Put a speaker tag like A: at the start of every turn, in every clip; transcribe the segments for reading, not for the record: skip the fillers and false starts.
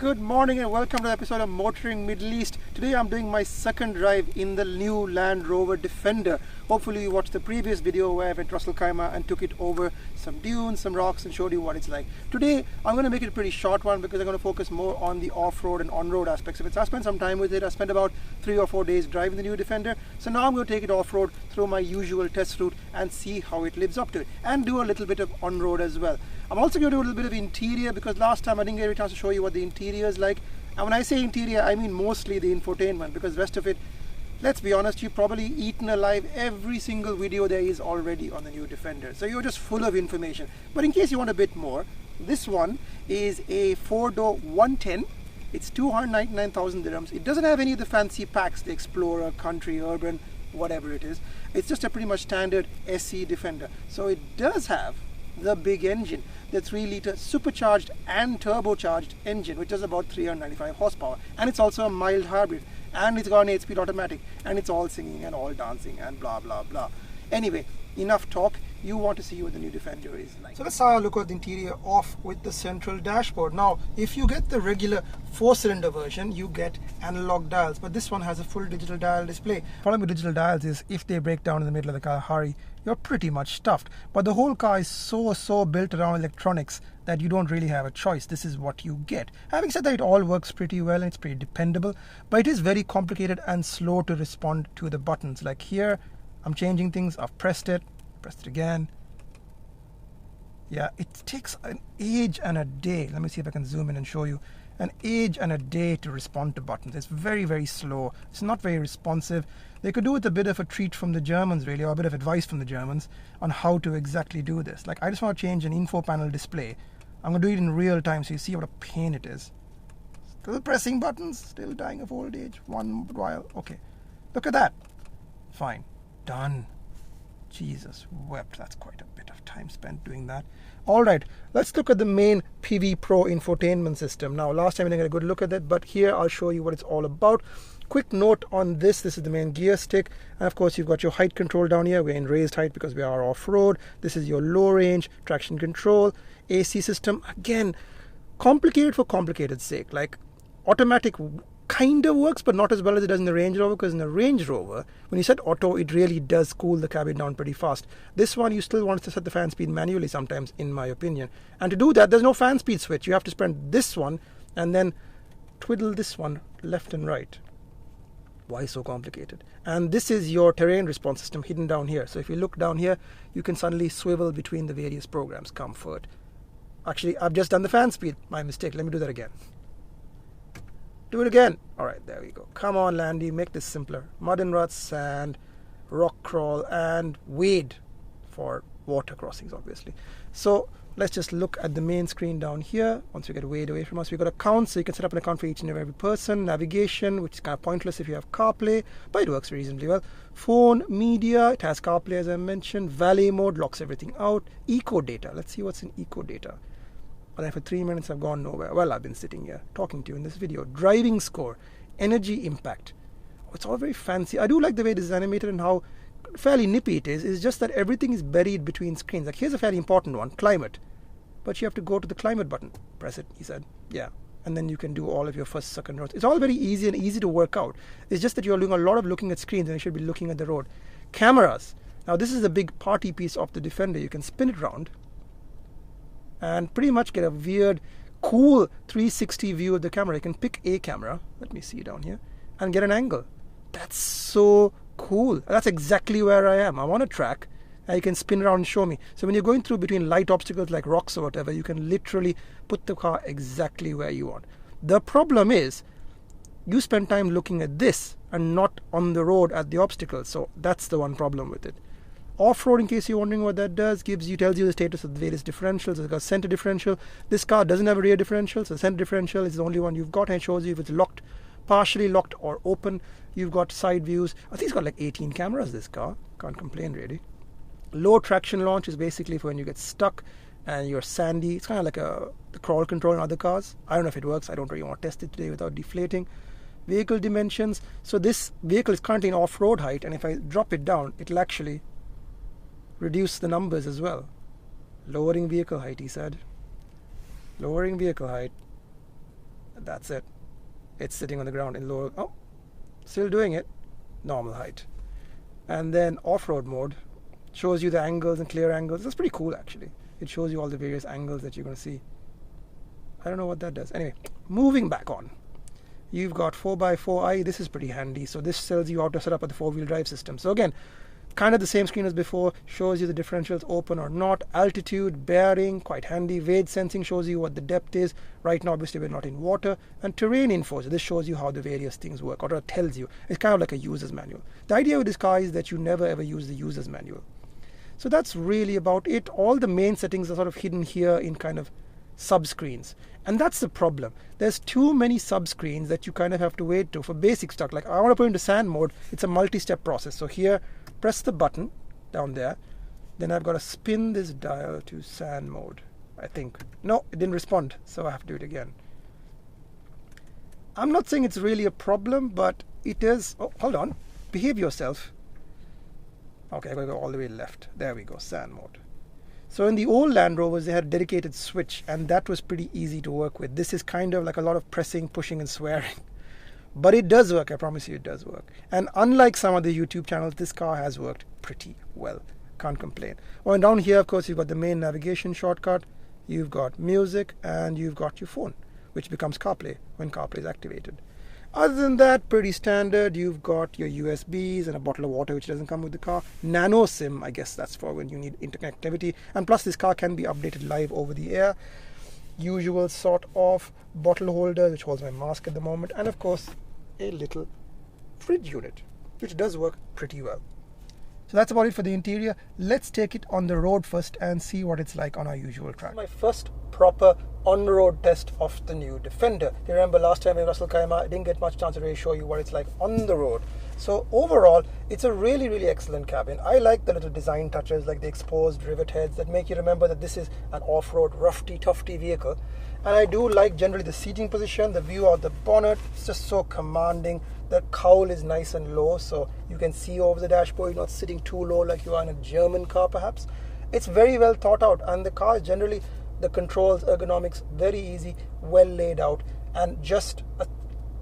A: Good morning and welcome to the episode of Motoring Middle East. Today I'm doing my second drive in the new Land Rover Defender. Hopefully you watched the previous video where I went to Russell Khaimah and took it over some dunes, some rocks and showed you what it's like. Today I'm going to make it a pretty short one because I'm going to focus more on the off-road and on-road aspects of it. So I spent some time with it. I spent about 3 or 4 days driving the new Defender. So now I'm going to take it off-road through my usual test route and see how it lives up to it. And do a little bit of on-road as well. I'm also going to do a little bit of interior because last time I didn't get a chance to show you what the interior is like. And when I say interior, I mean mostly the infotainment, because the rest of it, let's be honest, you've probably eaten alive every single video there is already on the new Defender. So you're just full of information. But in case you want a bit more, this one is a 4-door 110. It's 299,000 dirhams. It doesn't have any of the fancy packs, the Explorer, Country, Urban, whatever it is. It's just a pretty much standard SE Defender. So it does have the big engine, the 3-litre supercharged and turbocharged engine, which does about 395 horsepower, and it's also a mild hybrid, and it's got an 8-speed automatic, and it's all singing and all dancing and blah blah blah. Anyway, enough talk. You want to see what the new Defender is like. So let's have a look at the interior off with the central dashboard. Now, if you get the regular 4-cylinder version, you get analog dials, but this one has a full digital dial display. Problem with digital dials is if they break down in the middle of the Kalahari, you're pretty much stuffed. But the whole car is so built around electronics that you don't really have a choice. This is what you get. Having said that, it all works pretty well and it's pretty dependable, but it is very complicated and slow to respond to the buttons. Like here, I'm changing things, I've pressed it again. Yeah, it takes an age and a day. Let me see if I can zoom in and show you. An age and a day to respond to buttons. It's very slow. It's not very responsive. They could do with a bit of a treat from the Germans really, or a bit of advice from the Germans on how to exactly do this. Like I just want to change an info panel display. I'm going to do it in real time so you see what a pain it is. Still pressing buttons, still dying of old age. One while. Okay, look at that. Fine, done. Jesus wept, that's quite a bit of time spent doing that. Alright, let's look at the main PV Pro infotainment system. Now, last time I didn't get a good look at it, but here I'll show you what it's all about. Quick note on this is the main gear stick, and of course you've got your height control down here. We're in raised height because we are off-road. This is your low range, traction control, AC system. Again, complicated for complicated's sake. Like automatic kind of works, but not as well as it does in the Range Rover, because in the Range Rover, when you set auto, it really does cool the cabin down pretty fast. This one, you still want to set the fan speed manually sometimes, in my opinion. And to do that, there's no fan speed switch. You have to spend this one and then twiddle this one left and right. Why so complicated? And this is your terrain response system hidden down here. So if you look down here, you can suddenly swivel between the various programs. Comfort. Actually, I've just done the fan speed. My mistake. Let me do that again. Do it again. Alright, there we go. Come on, Landy, make this simpler. Mud and ruts, sand, rock crawl, and wade for water crossings, obviously. So let's just look at the main screen down here. Once we get wade away from us, we've got accounts, so you can set up an account for each and every person. Navigation, which is kind of pointless if you have CarPlay, but it works reasonably well. Phone, media, it has CarPlay as I mentioned. Valet mode, locks everything out. Eco data, let's see what's in eco data. And for 3 minutes I've gone nowhere. Well, I've been sitting here talking to you in this video. Driving score, energy impact. Oh, it's all very fancy. I do like the way this is animated and how fairly nippy it is. It's just that everything is buried between screens. Like here's a fairly important one, climate. But you have to go to the climate button. Press it, he said. Yeah. And then you can do all of your first, second roads. It's all very easy and easy to work out. It's just that you're doing a lot of looking at screens and you should be looking at the road. Cameras. Now this is the big party piece of the Defender. You can spin it around and pretty much get a weird, cool 360 view of the camera. You can pick a camera, let me see down here, and get an angle. That's so cool. That's exactly where I am. I'm on a track, and you can spin around and show me. So when you're going through between light obstacles like rocks or whatever, you can literally put the car exactly where you want. The problem is, you spend time looking at this and not on the road at the obstacles. So that's the one problem with it. Off-road, in case you're wondering what that does, tells you the status of the various differentials. It's got center differential. This car doesn't have a rear differential, so center differential is the only one you've got, and it shows you if it's locked, partially locked or open. You've got side views. I think it's got like 18 cameras, this car. Can't complain really. Low traction launch is basically for when you get stuck and you're sandy. It's kind of like the crawl control in other cars. I don't know if it works. I don't really want to test it today without deflating. Vehicle dimensions. So this vehicle is currently in off-road height, and if I drop it down, it'll actually reduce the numbers as well. Lowering vehicle height, he said. Lowering vehicle height. That's it. It's sitting on the ground in lower, oh, still doing it, normal height. And then off-road mode shows you the angles and clear angles. That's pretty cool actually. It shows you all the various angles that you're going to see. I don't know what that does. Anyway, moving back on. You've got 4x4i. This is pretty handy. So this tells you how to set up the four-wheel drive system. So again, kind of the same screen as before, shows you the differentials open or not, altitude, bearing, quite handy, wave sensing shows you what the depth is. Right now obviously we're not in water, and terrain info, so this shows you how the various things work, or it tells you. It's kind of like a user's manual. The idea with this car is that you never ever use the user's manual. So that's really about it. All the main settings are sort of hidden here in kind of sub-screens, and that's the problem. There's too many sub-screens that you kind of have to wait to for basic stuff. Like I want to put into sand mode, it's a multi-step process. So here, press the button down there, then I've got to spin this dial to sand mode, I think. No, it didn't respond, so I have to do it again. I'm not saying it's really a problem, but it is. Oh, hold on, behave yourself. Okay, I'm going to go all the way left. There we go, sand mode. So in the old Land Rovers, they had a dedicated switch, and that was pretty easy to work with. This is kind of like a lot of pressing, pushing, and swearing. But it does work, I promise you it does work. And unlike some of the YouTube channels, this car has worked pretty well. Can't complain. Oh, and down here, of course, you've got the main navigation shortcut, you've got music, and you've got your phone, which becomes CarPlay when CarPlay is activated. Other than that, pretty standard. You've got your USBs and a bottle of water, which doesn't come with the car. Nano SIM, I guess that's for when you need interconnectivity. And plus, this car can be updated live over the air. Usual sort of bottle holder, which holds my mask at the moment. And of course, a little fridge unit, which does work pretty well. So that's about it for the interior. Let's take it on the road first and see what it's like on our usual track. My first proper on-road test of the new Defender. You remember last time in Russell Kaima, I didn't get much chance to really show you what it's like on the road. So overall, it's a really, really excellent cabin. I like the little design touches, like the exposed rivet heads that make you remember that this is an off-road, roughy, tufty vehicle. And I do like generally the seating position, the view out the bonnet. It's just so commanding. The cowl is nice and low, so you can see over the dashboard. You're not sitting too low like you are in a German car perhaps. It's very well thought out, and the car is generally, the controls, ergonomics, very easy, well laid out, and just a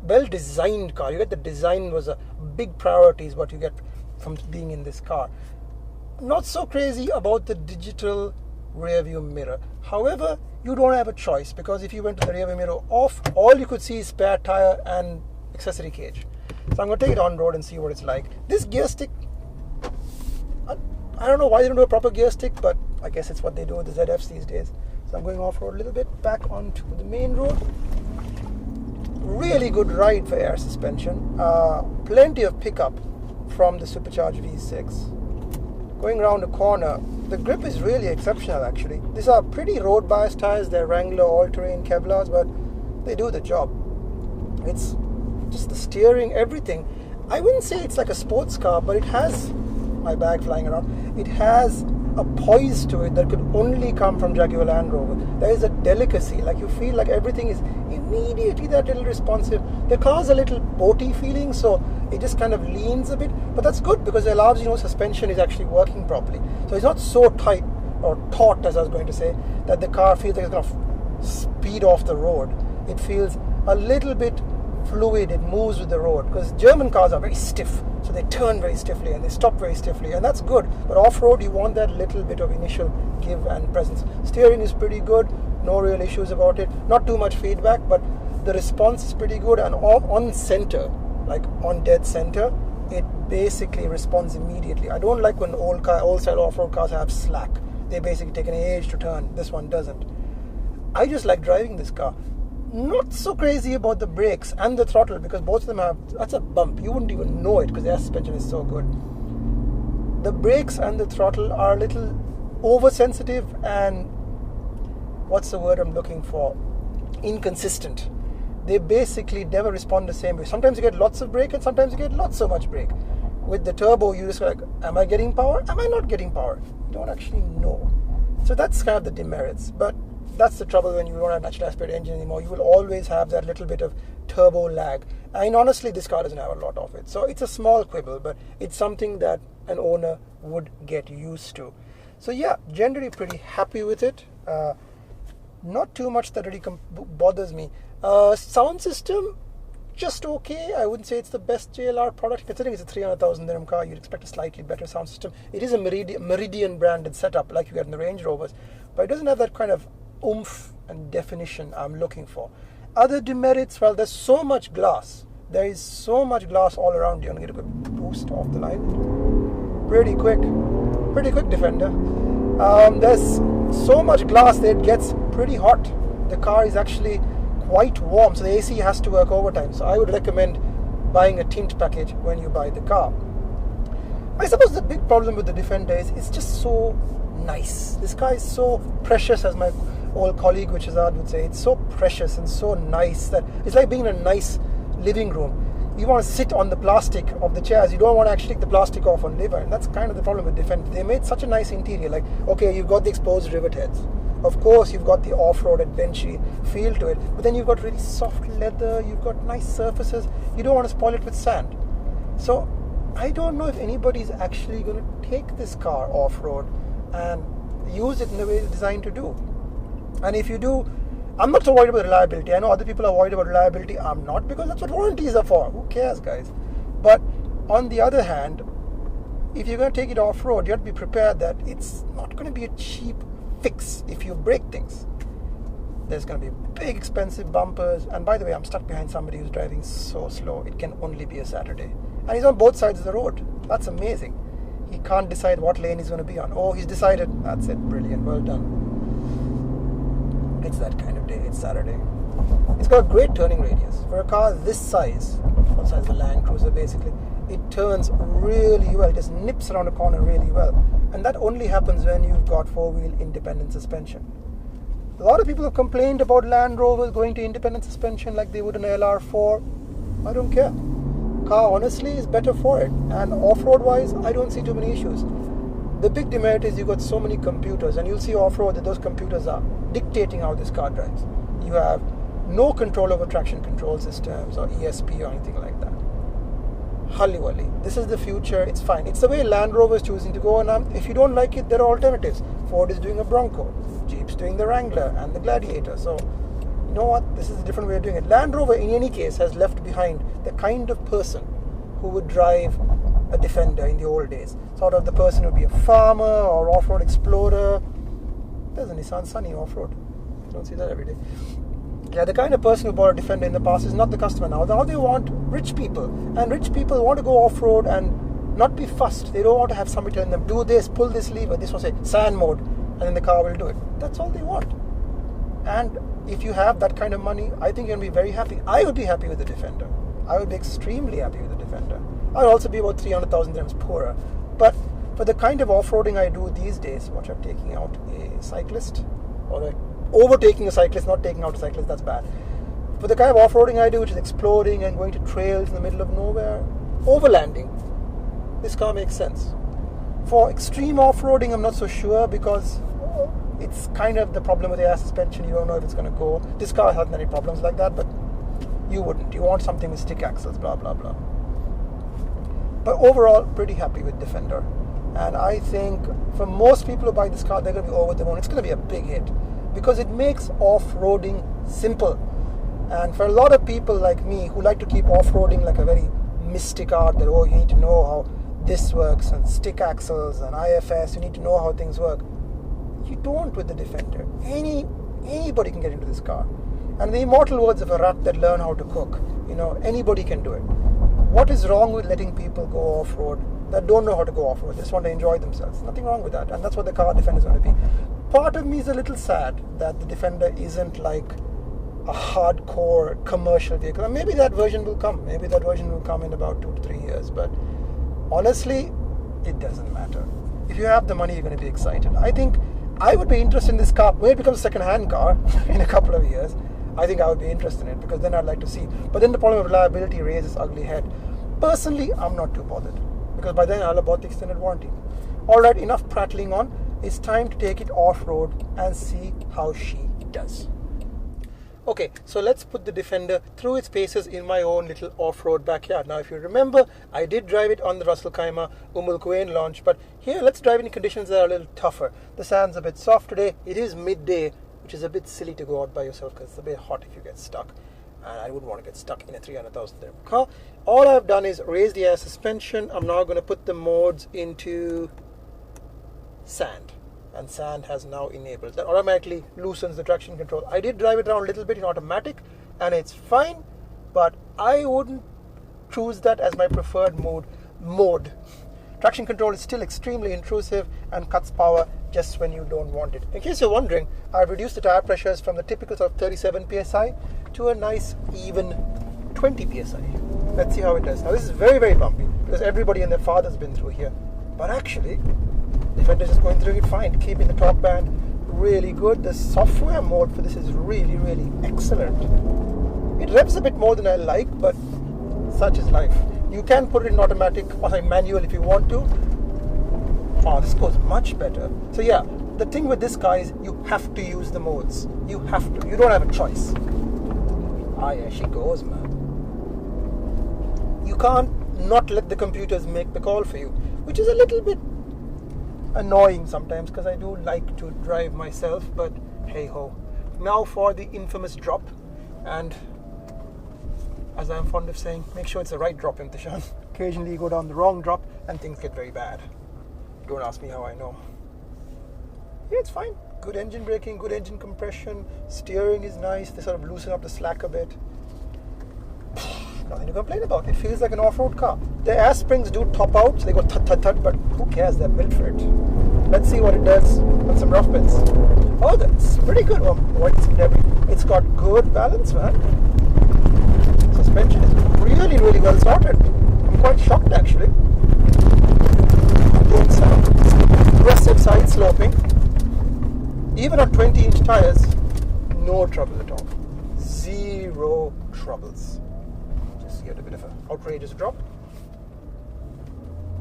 A: well designed car. You get the design was a big priority is what you get from being in this car. Not so crazy about the digital rear view mirror. However, you don't have a choice, because if you went to the rear view mirror off, all you could see is spare tire and accessory cage. So I'm going to take it on road and see what it's like. This gear stick, I don't know why they don't do a proper gear stick, but I guess it's what they do with the ZFs these days. So I'm going off-road a little bit, back onto the main road. Really good ride for air suspension. Plenty of pickup from the supercharged V6. Going around the corner, the grip is really exceptional actually. These are pretty road biased tires. They're Wrangler all-terrain Kevlars, but they do the job. It's just the steering, everything. I wouldn't say it's like a sports car, but it has, my bag flying around, it has a poise to it that could only come from Jaguar Land Rover. There is a delicacy, like you feel like everything is immediately that little responsive. The car's a little boaty feeling, so it just kind of leans a bit, but that's good because it allows, suspension is actually working properly. So it's not so tight or taut, as I was going to say, that the car feels like it's going to speed off the road. It feels a little bit fluid, it moves with the road, because German cars are very stiff, so they turn very stiffly and they stop very stiffly, and that's good. But off-road you want that little bit of initial give and presence. Steering is pretty good, no real issues about it, not too much feedback, but the response is pretty good. And on center, like on dead center, it basically responds immediately. I don't like when old style off-road cars have slack. They basically take an age to turn. This one doesn't. I just like driving this car. Not so crazy about the brakes and the throttle, because both of them have, that's a bump. You wouldn't even know it because the air suspension is so good. The brakes and the throttle are a little oversensitive and, what's the word I'm looking for? Inconsistent. They basically never respond the same way. Sometimes you get lots of brake and sometimes you get not so much brake. With the turbo, you just like, am I getting power? Am I not getting power? You don't actually know. So that's kind of the demerits. But that's the trouble when you don't have natural aspirated engine anymore. You will always have that little bit of turbo lag. And honestly, this car doesn't have a lot of it. So it's a small quibble, but it's something that an owner would get used to. So yeah, generally pretty happy with it. Not too much that really bothers me. Sound system, just okay. I wouldn't say it's the best JLR product. Considering it's a 300,000 dirham car, you'd expect a slightly better sound system. It is a Meridian branded setup like you get in the Range Rovers, but it doesn't have that kind of oomph and definition I'm looking for. Other demerits, well, there's so much glass. There is so much glass all around you. I'm going to get a good boost off the line. Pretty quick Defender. There's so much glass that it gets pretty hot. The car is actually quite warm, so the AC has to work overtime. So I would recommend buying a tint package when you buy the car. I suppose the big problem with the Defender is it's just so nice. This car is so precious, as my old colleague Wichazad would say. It's so precious and so nice that it's like being in a nice living room. You want to sit on the plastic of the chairs. You don't want to actually take the plastic off on labor, and that's kind of the problem with Defender. They made such a nice interior. Like, okay, you've got the exposed rivet heads. Of course, you've got the off-road adventure feel to it, but then you've got really soft leather. You've got nice surfaces. You don't want to spoil it with sand. So I don't know if anybody's actually going to take this car off-road and use it in the way it's designed to do. And if you do, I'm not so worried about reliability. I know other people are worried about reliability. I'm not, because that's what warranties are for. Who cares, guys? But on the other hand, if you're going to take it off-road, you have to be prepared that it's not going to be a cheap fix if you break things. There's going to be big expensive bumpers. And by the way, I'm stuck behind somebody who's driving so slow. It can only be a Saturday. And he's on both sides of the road. That's amazing. He can't decide what lane he's going to be on. Oh, he's decided. That's it. Brilliant. Well done. It's that kind of day. It's Saturday. It's got a great turning radius. For a car this size, what size the Land Cruiser basically, it turns really well. It just nips around a corner really well. And that only happens when you've got four-wheel independent suspension. A lot of people have complained about Land Rovers going to independent suspension like they would an LR4. I don't care. Car honestly is better for it. And off-road wise, I don't see too many issues. The big demerit is you've got so many computers, and you'll see off-road that those computers are dictating how this car drives. You have no control over traction control systems or ESP or anything like that. Hully-wally. This is the future. It's fine. It's the way Land Rover is choosing to go, and if you don't like it, there are alternatives. Ford is doing a Bronco. Jeep's doing the Wrangler and the Gladiator. So, you know what? This is a different way of doing it. Land Rover, in any case, has left behind the kind of person who would drive a Defender in the old days. Sort of the person who would be a farmer or off-road explorer. There's a Nissan Sunny off-road. You don't see that every day. Yeah, the kind of person who bought a Defender in the past is not the customer now. Now they want rich people. And rich people want to go off-road and not be fussed. They don't want to have somebody telling them, do this, pull this lever. This will say sand mode, and then the car will do it. That's all they want. And if you have that kind of money, I think you're going to be very happy. I would be happy with the Defender. I would be extremely happy with the Defender. I'd also be about 300,000 dirhams poorer. But for the kind of off-roading I do these days, watch, I'm taking out a cyclist, or overtaking a cyclist, not taking out a cyclist, that's bad. For the kind of off-roading I do, which is exploring and going to trails in the middle of nowhere, overlanding, this car makes sense. For extreme off-roading, I'm not so sure, because it's kind of the problem with the air suspension. You don't know if it's going to go. This car hasn't any problems like that, but you wouldn't. You want something with stick axles, blah, blah, blah. But overall, pretty happy with Defender. And I think for most people who buy this car, they're going to be over the moon. It's going to be a big hit because it makes off-roading simple. And for a lot of people like me who like to keep off-roading like a very mystic art, that, oh, you need to know how this works, and stick axles and IFS, you need to know how things work. You don't with the Defender. Anybody can get into this car. And the immortal words of a rat that learn how to cook, anybody can do it. What is wrong with letting people go off-road that don't know how to go off-road? They just want to enjoy themselves. Nothing wrong with that. And that's what the car Defender is going to be. Part of me is a little sad that the Defender isn't like a hardcore commercial vehicle. And maybe that version will come. Maybe that version will come in about 2 to 3 years. But honestly, it doesn't matter. If you have the money, you're going to be excited. I think I would be interested in this car when it becomes a second-hand car in a couple of years. I think I would be interested in it, because then I'd like to see. But then the problem of reliability raises its ugly head. Personally, I'm not too bothered, because by then I'll have bought the extended warranty. Alright, enough prattling on. It's time to take it off-road and see how she does. Okay, so let's put the Defender through its paces in my own little off-road backyard. Now, if you remember, I did drive it on the Ras Al Khaimah Quwain launch, but here let's drive in conditions that are a little tougher. The sand's a bit soft today. It is midday, which is a bit silly to go out by yourself because it's a bit hot if you get stuck. and I wouldn't want to get stuck in a 300,000 dirham car. All I've done is raise the air suspension. I'm now going to put the modes into sand, and sand has now enabled. That automatically loosens the traction control. I did drive it around a little bit in automatic, and it's fine, but I wouldn't choose that as my preferred mode. Traction control is still extremely intrusive and cuts power just when you don't want it. In case you're wondering, I've reduced the tire pressures from the typical sort of 37 psi to a nice even 20 psi. Let's see how it does. Now this is very, very bumpy because everybody and their father's been through here. But actually, Defender's just going through it fine, keeping the torque band really good. The software mode for this is really, really excellent. It revs a bit more than I like, but such is life. You can put it in automatic or manual if you want to. Oh, this goes much better. So yeah, the thing with this car is you have to use the modes. You have to. You don't have a choice. Ah, yeah, she goes, man. You can't not let the computers make the call for you, which is a little bit annoying sometimes because I do like to drive myself, but hey ho. Now for the infamous drop, and as I'm fond of saying, make sure it's the right drop, Imthishan. Occasionally you go down the wrong drop and things get very bad. Don't ask me how I know. Yeah, it's fine. Good engine braking, good engine compression, steering is nice. They sort of loosen up the slack a bit. Nothing to complain about. It feels like an off-road car. The air springs do top out, so they go tut, but who cares? They're built for it. Let's see what it does on some rough bits. Oh, that's pretty good. It's got good balance, man. Suspension is really, really well sorted. I'm quite shocked, actually. Aggressive side sloping. Even on 20-inch tires, no trouble at all. Zero troubles. Just get a bit of an outrageous drop.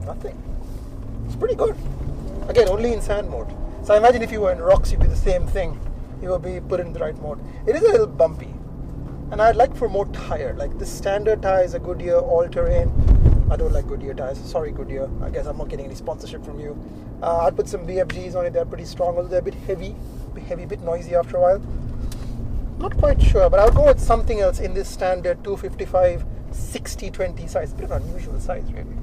A: Nothing. It's pretty good. Again, only in sand mode. So I imagine if you were in rocks, you'd be the same thing. You would be put in the right mode. It is a little bumpy. And I'd like for more tire. Like the standard tire is a Goodyear all-terrain. I don't like Goodyear tires. Sorry, Goodyear. I guess I'm not getting any sponsorship from you. I'd put some BFGs on it. They're pretty strong, although they're a bit heavy, a bit noisy after a while. Not quite sure, but I'll go with something else in this standard 255 60-20 size. A bit of an unusual size, really.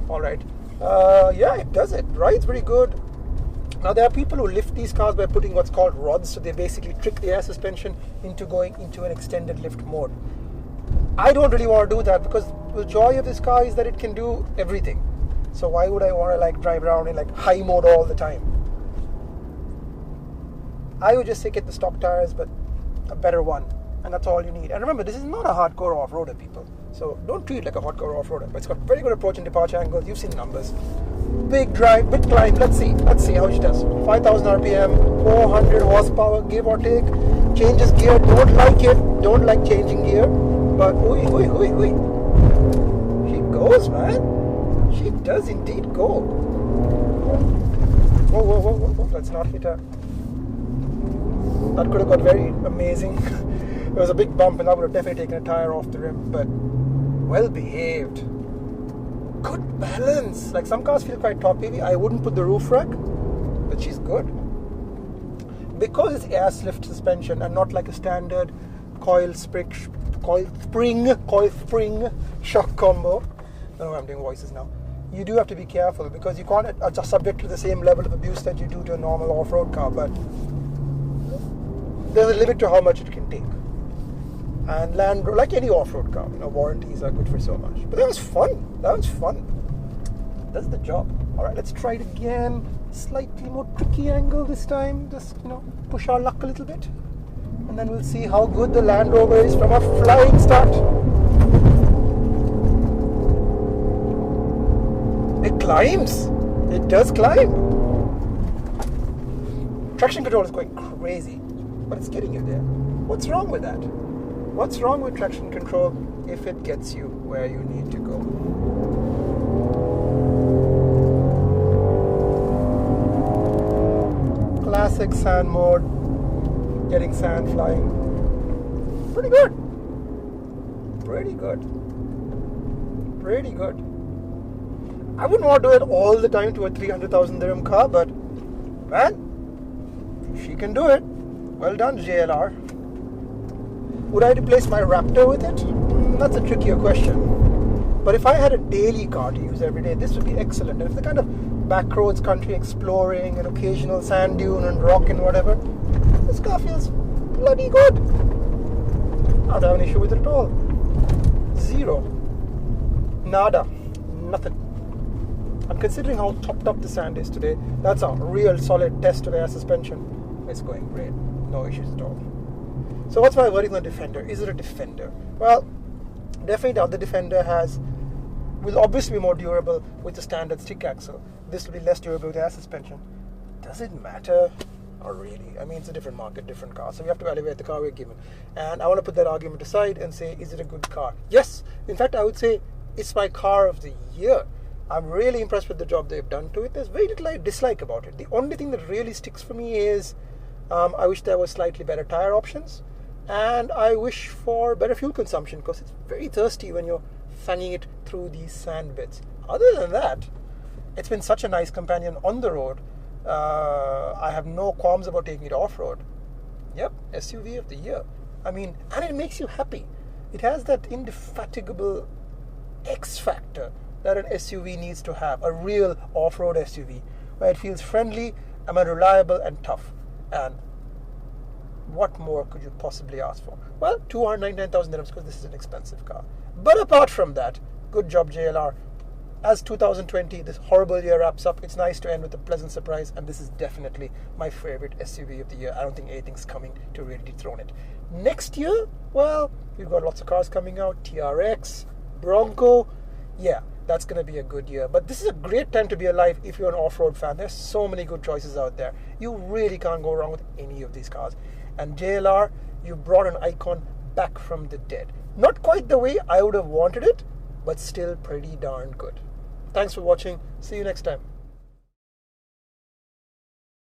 A: All right. Yeah, it does it. Rides pretty good. Now, there are people who lift these cars by putting what's called rods, so they basically trick the air suspension into going into an extended lift mode. I don't really want to do that because the joy of this car is that it can do everything. So why would I want to drive around in high mode all the time? I would just say get the stock tires, but a better one, and that's all you need. And remember, this is not a hardcore off-roader, people. So don't treat it like a hardcore off-roader. But it's got very good approach and departure angles. You've seen the numbers. Big drive, big climb. Let's see how she does. 5,000 RPM, 400 horsepower, give or take. Changes gear. Don't like it. Don't like changing gear. But oi. She goes, man. She does indeed go. Whoa. Let's not hit her. That could have got very amazing. There was a big bump and that would have definitely taken a tire off the rim, but well behaved. Good balance. Like some cars feel quite top heavy. I wouldn't put the roof rack, but she's good. Because it's air lift suspension and not like a standard coil spring shock combo. I don't know why I'm doing voices now. You do have to be careful because you can't adjust subject to the same level of abuse that you do to a normal off-road car, but there's a limit to how much it can take. And Land Rover, like any off-road car, warranties are good for so much. But that was fun. Does the job. All right, let's try it again. Slightly more tricky angle this time. Just, push our luck a little bit. And then we'll see how good the Land Rover is from a flying start. It climbs. It does climb. Traction control is going crazy, but it's getting you there. What's wrong with that? What's wrong with traction control if it gets you where you need to go? Classic sand mode, getting sand flying. Pretty good. I wouldn't want to do it all the time to a 300,000 dirham car, but man, she can do it. Well done, JLR. Would I replace my Raptor with it? That's a trickier question. But if I had a daily car to use every day, this would be excellent. And if the kind of backroads country exploring, an occasional sand dune and rock and whatever, this car feels bloody good. I don't have an issue with it at all. Zero. Nada. Nothing. I'm considering how topped up the sand is today. That's a real solid test of air suspension. It's going great. No issues at all. So what's my verdict on the Defender? Is it a Defender? Well, definitely the other Defender will obviously be more durable with the standard stick axle. This will be less durable with air suspension. Does it matter? Not really. I mean, it's a different market, different car. So we have to evaluate the car we're given. And I want to put that argument aside and say, is it a good car? Yes. In fact, I would say it's my car of the year. I'm really impressed with the job they've done to it. There's very little I dislike about it. The only thing that really sticks for me is I wish there was slightly better tire options, and I wish for better fuel consumption, because it's very thirsty when you're fanging it through these sand bits. Other than that, it's been such a nice companion on the road. I have no qualms about taking it off-road. Yep, SUV of the year. I mean, and it makes you happy. It has that indefatigable X factor that an SUV needs to have, a real off-road SUV, where it feels friendly, reliable and tough. And what more could you possibly ask for? Well, 299,000 dirhams, because this is an expensive car. But apart from that, good job JLR. As 2020, this horrible year wraps up, it's nice to end with a pleasant surprise, and this is definitely my favorite SUV of the year. I don't think anything's coming to really dethrone it. Next year, well, we've got lots of cars coming out, TRX, Bronco. Yeah, that's going to be a good year. But this is a great time to be alive if you're an off-road fan. There's so many good choices out there. You really can't go wrong with any of these cars. And JLR, you brought an icon back from the dead. Not quite the way I would have wanted it, but still pretty darn good. Thanks for watching. See you next time.